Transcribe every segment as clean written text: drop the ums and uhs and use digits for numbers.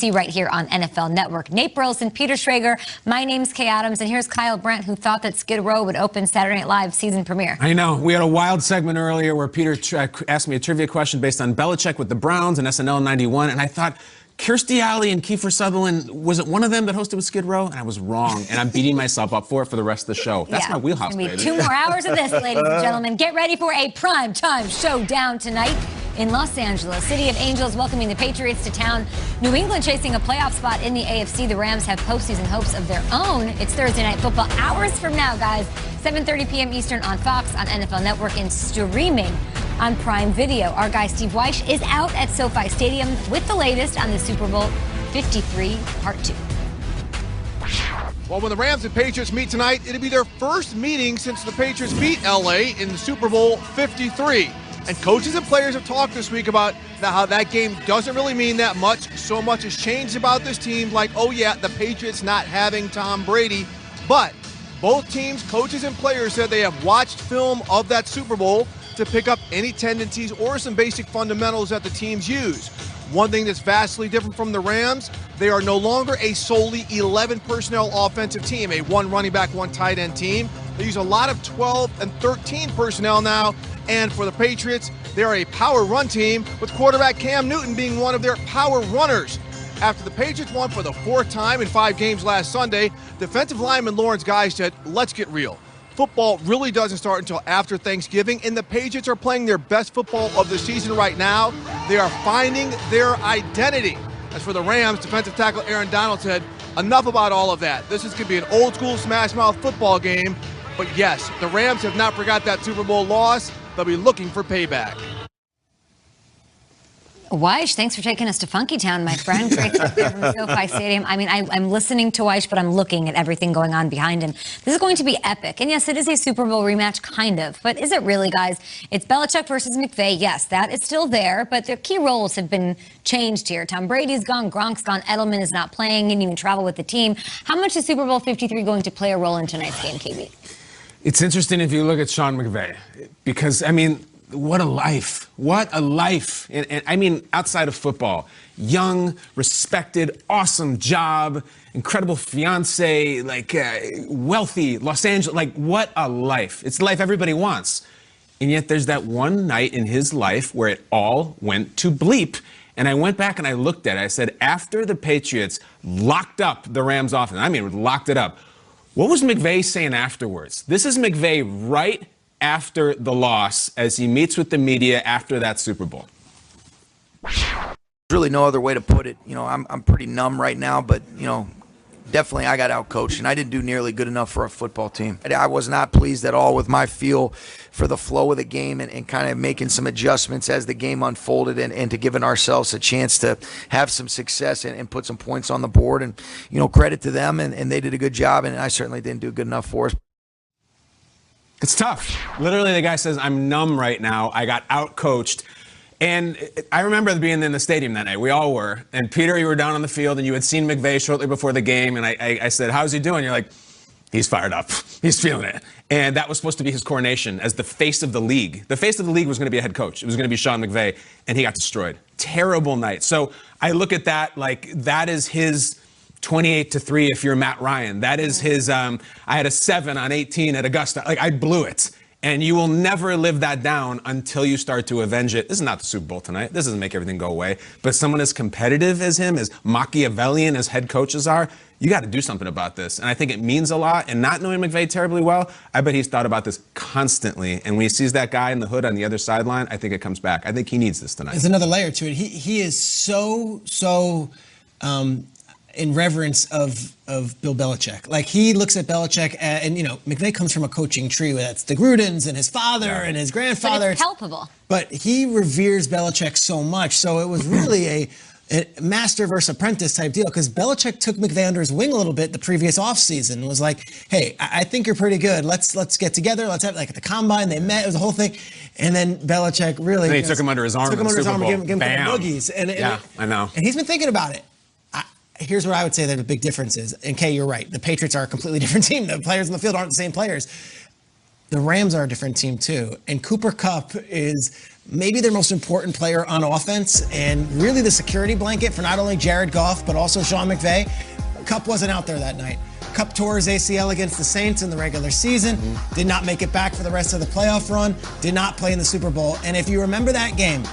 See right here on NFL Network. Nate Burleson, Peter Schrager. My name's Kay Adams, and here's Kyle Brandt, who thought that Skid Row would open Saturday Night Live season premiere. I know. We had a wild segment earlier where Peter asked me a trivia question based on Belichick with the Browns and SNL 91, and I thought Kirstie Alley and Kiefer Sutherland, was it one of them that hosted with Skid Row? And I was wrong, and I'm beating myself up for it for the rest of the show. That's my wheelhouse, baby. It's 2 more hours of this, ladies and gentlemen. Get ready for a primetime showdown tonight in Los Angeles. City of Angels welcoming the Patriots to town. New England chasing a playoff spot in the AFC. The Rams have postseason hopes of their own. It's Thursday Night Football hours from now, guys. 7:30 p.m. Eastern on Fox, on NFL Network, and streaming on Prime Video. Our guy Steve Weish is out at SoFi Stadium with the latest on the Super Bowl 53 Part 2. Well, when the Rams and Patriots meet tonight, it'll be their first meeting since the Patriots beat LA in the Super Bowl 53. And coaches and players have talked this week about how that game doesn't really mean that much. So much has changed about this team, like, oh yeah, the Patriots not having Tom Brady. But both teams, coaches and players, said they have watched film of that Super Bowl to pick up any tendencies or some basic fundamentals that the teams use. One thing that's vastly different from the Rams, they are no longer a solely 11 personnel offensive team, a 1 running back, 1 tight end team. They use a lot of 12 and 13 personnel now. And for the Patriots, they're a power run team, with quarterback Cam Newton being one of their power runners. After the Patriots won for the 4th time in 5 games last Sunday, defensive lineman Lawrence Guy said, let's get real. Football really doesn't start until after Thanksgiving, and the Patriots are playing their best football of the season right now. They are finding their identity. As for the Rams, defensive tackle Aaron Donald said, enough about all of that. This is going to be an old-school smash-mouth football game. But yes, the Rams have not forgot that Super Bowl loss. They'll be looking for payback. Weish, thanks for taking us to Funky Town, my friend. Great stuff there from SoFi Stadium. I mean, I'm listening to Weish, but I'm looking at everything going on behind him. This is going to be epic. And yes, it is a Super Bowl rematch, kind of. But is it really, guys? It's Belichick versus McVay. Yes, that is still there, but their key roles have been changed here. Tom Brady's gone, Gronk's gone, Edelman is not playing, he didn't even travel with the team. How much is Super Bowl 53 going to play a role in tonight's game, KB? It's interesting if you look at Sean McVay, because, I mean, what a life. What a life. And I mean, outside of football, young, respected, awesome job, incredible fiance, like wealthy, Los Angeles, like what a life. It's the life everybody wants. And yet there's that one night in his life where it all went to bleep. And I went back and I looked at it. I said, after the Patriots locked up the Rams offense, I mean, locked it up, what was McVay saying afterwards? This is McVay right after the loss as he meets with the media after that Super Bowl. There's really no other way to put it. You know, I'm pretty numb right now, but, you know, definitely I got outcoached, and I didn't do nearly good enough for a football team. I was not pleased at all with my feel for the flow of the game and kind of making some adjustments as the game unfolded and to giving ourselves a chance to have some success and put some points on the board. And, you know, credit to them, and they did a good job, and I certainly didn't do good enough for us. It's tough. Literally, the guy says, I'm numb right now. I got outcoached. And I remember being in the stadium that night. We all were. And Peter, you were down on the field, and you had seen McVay shortly before the game. And I said, how's he doing? You're like, he's fired up. He's feeling it. And that was supposed to be his coronation as the face of the league. The face of the league was going to be a head coach. It was going to be Sean McVay, and he got destroyed. Terrible night. So I look at that like that is his 28-3 if you're Matt Ryan. That is his, I had a 7 on 18 at Augusta. Like, I blew it. And you will never live that down until you start to avenge it. This is not the Super Bowl tonight. This doesn't make everything go away. But someone as competitive as him, as Machiavellian as head coaches are, you got to do something about this. And I think it means a lot. And not knowing McVay terribly well, I bet he's thought about this constantly. And when he sees that guy in the hood on the other sideline, I think it comes back. I think he needs this tonight. There's another layer to it. He is so in reverence of Bill Belichick. Like, he looks at Belichick and, you know, McVay comes from a coaching tree where that's the Grudens and his father and his grandfather. But it's palpable. But he reveres Belichick so much. So it was really a master versus apprentice type deal, because Belichick took McVay under his wing a little bit the previous offseason and was like, hey, I think you're pretty good. Let's get together. Let's have, like, at the combine, they met. It was a whole thing. And then Belichick really... And he took him under his arm. Took him under his arm and gave him boogies. Yeah, I know. And he's been thinking about it. Here's what I would say that the big difference is. And Kay, you're right. The Patriots are a completely different team. The players in the field aren't the same players. The Rams are a different team too. And Cooper Kupp is maybe their most important player on offense and really the security blanket for not only Jared Goff, but also Sean McVay. Kupp wasn't out there that night. Kupp tore his ACL against the Saints in the regular season, did not make it back for the rest of the playoff run, did not play in the Super Bowl. And if you remember that game,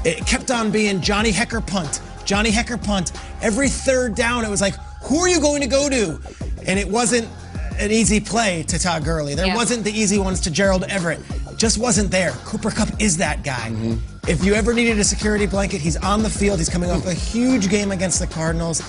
it kept on being Johnny Hekker punt, Johnny Hekker punt. Every third down, it was like, who are you going to go to? And it wasn't an easy play to Todd Gurley. There wasn't the easy ones to Gerald Everett. Just wasn't there. Cooper Kupp is that guy. If you ever needed a security blanket, he's on the field. He's coming off a huge game against the Cardinals.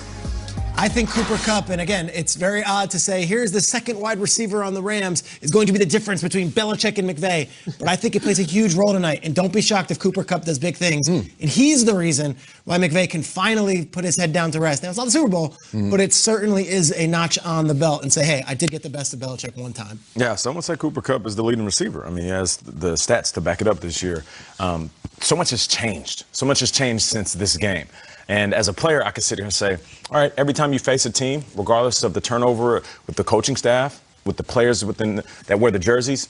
I think Cooper Kupp, and again, it's very odd to say, here's the second wide receiver on the Rams, is going to be the difference between Belichick and McVay. But I think it plays a huge role tonight. And don't be shocked if Cooper Kupp does big things. And he's the reason why McVay can finally put his head down to rest. Now, it's not the Super Bowl, but it certainly is a notch on the belt and say, hey, I did get the best of Belichick one time. Yeah, someone said Cooper Kupp is the leading receiver. I mean, he has the stats to back it up this year. So much has changed. So much has changed since this game. And as a player, I could sit here and say, all right, every time you face a team, regardless of the turnover with the coaching staff, with the players that wear the jerseys,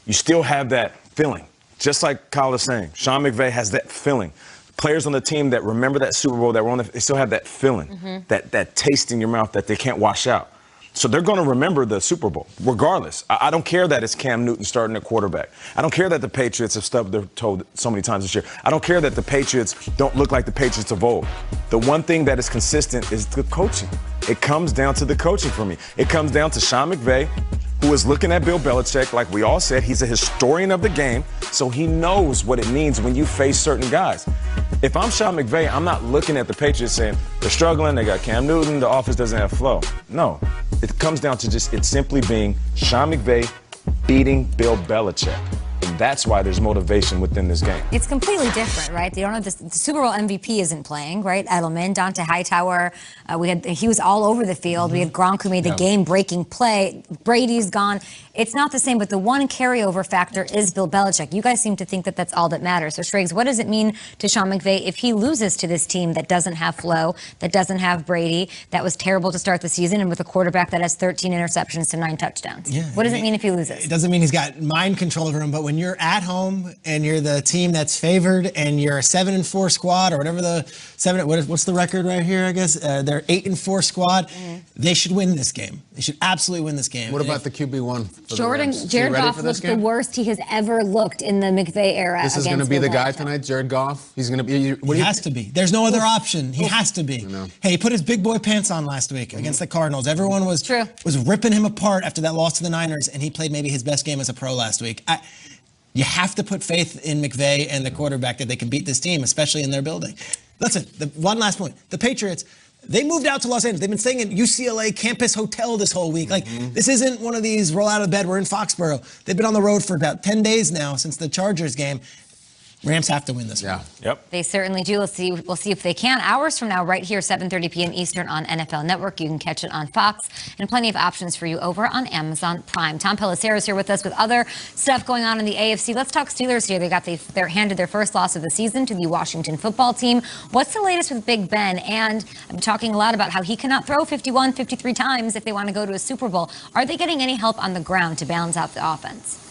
you still have that feeling. Just like Kyle is saying, Sean McVay has that feeling. Players on the team that remember that Super Bowl, they still have that feeling, that taste in your mouth that they can't wash out. So they're going to remember the Super Bowl, regardless. I don't care that it's Cam Newton starting at quarterback. I don't care that the Patriots have stubbed their toe so many times this year. I don't care that the Patriots don't look like the Patriots of old. The one thing that is consistent is the coaching. It comes down to the coaching for me. It comes down to Sean McVay, who is looking at Bill Belichick. Like we all said, he's a historian of the game, so he knows what it means when you face certain guys. If I'm Sean McVay, I'm not looking at the Patriots saying they're struggling, they got Cam Newton, the offense doesn't have flow. No, it comes down to it simply being Sean McVay beating Bill Belichick. And that's why there's motivation within this game. It's completely different, right? They don't have the Super Bowl MVP isn't playing, right? Edelman, Dante Hightower, he was all over the field. We had Gronk who made the game-breaking play. Brady's gone. It's not the same, but the one carryover factor is Bill Belichick. You guys seem to think that that's all that matters. So, Schrager, what does it mean to Sean McVay if he loses to this team that doesn't have Flo, that doesn't have Brady, that was terrible to start the season, and with a quarterback that has 13 interceptions to 9 touchdowns? Yeah, what does it mean if he loses? It doesn't mean he's got mind control over him, but when you're at home and you're the team that's favored and you're a 7-4 squad or whatever what's the record right here, I guess? They're 8-4 squad. They should win this game. They should absolutely win this game. What about the QB1? Jared Goff looks the worst he has ever looked in the McVay era. This is going to be the guy tonight, Jared Goff. He's going to be. He has to be. There's no other option. He has to be. Hey, he put his big boy pants on last week against the Cardinals. Everyone was ripping him apart after that loss to the Niners, and he played maybe his best game as a pro last week. You have to put faith in McVay and the quarterback that they can beat this team, especially in their building. Listen, one last point. The Patriots, they moved out to Los Angeles. They've been staying in UCLA Campus Hotel this whole week. This isn't one of these roll out of bed, we're in Foxborough. They've been on the road for about 10 days now since the Chargers game. Rams have to win this one. Yep. They certainly do. We'll see if they can. Hours from now, right here, 7:30 p.m. Eastern on NFL Network. You can catch it on Fox, and plenty of options for you over on Amazon Prime. Tom Pelissero is here with us with other stuff going on in the AFC. Let's talk Steelers here. They're handed their first loss of the season to the Washington football team. What's the latest with Big Ben? And I'm talking a lot about how he cannot throw 51, 53 times if they want to go to a Super Bowl. Are they getting any help on the ground to balance out the offense?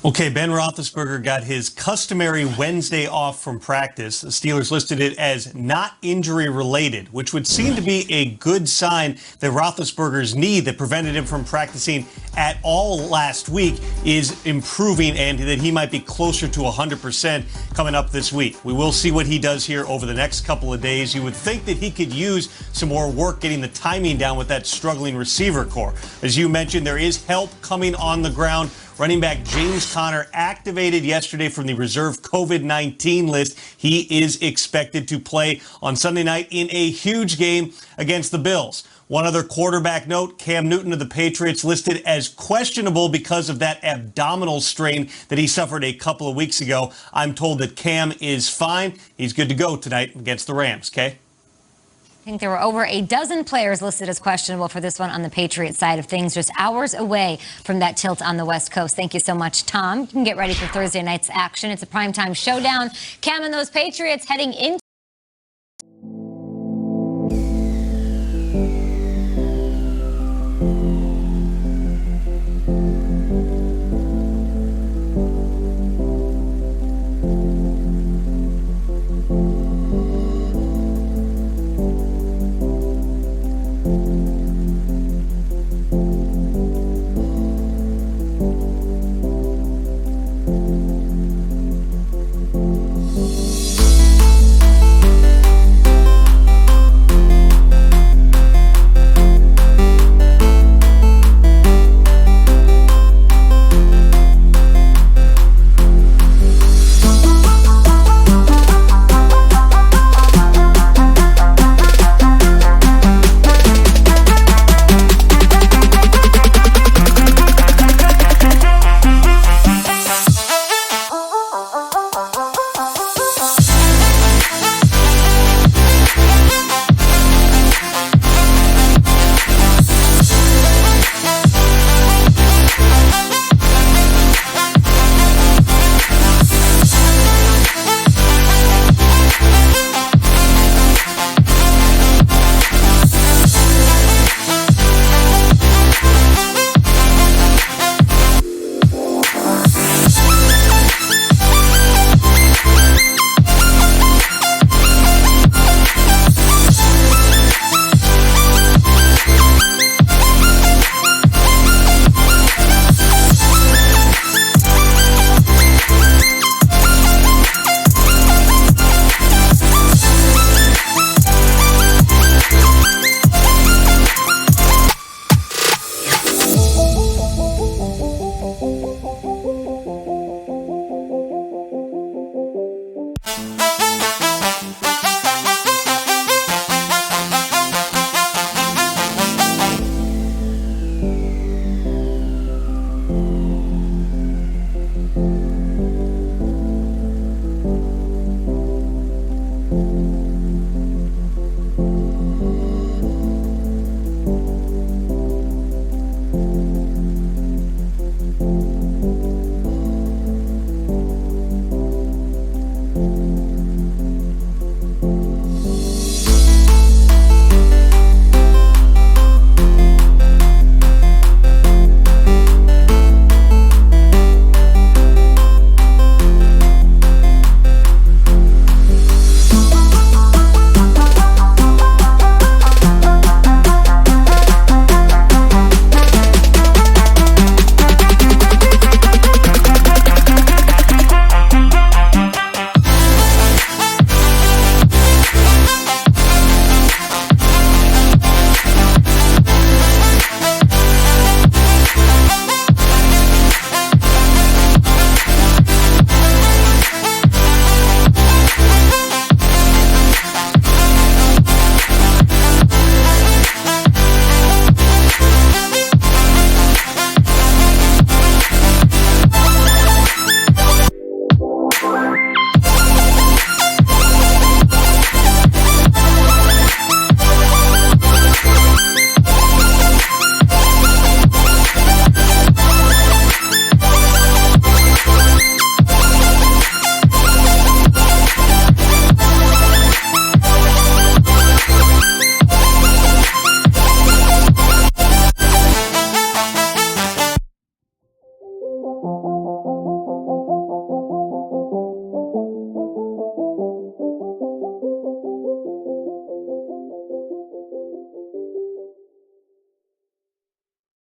Okay, Ben Roethlisberger got his customary Wednesday off from practice. The Steelers listed it as not injury-related, which would seem to be a good sign that Roethlisberger's knee that prevented him from practicing at all last week is improving and that he might be closer to 100% coming up this week. We will see what he does here over the next couple of days. You would think that he could use some more work getting the timing down with that struggling receiver core. As you mentioned, there is help coming on the ground. Running back James Conner activated yesterday from the reserve COVID-19 list. He is expected to play on Sunday night in a huge game against the Bills. One other quarterback note, Cam Newton of the Patriots listed as questionable because of that abdominal strain that he suffered a couple of weeks ago. I'm told that Cam is fine. He's good to go tonight against the Rams, okay? I think there were over a dozen players listed as questionable for this one on the Patriots side of things, just hours away from that tilt on the West Coast. Thank you so much, Tom. You can get ready for Thursday night's action. It's a primetime showdown. Cam and those Patriots heading into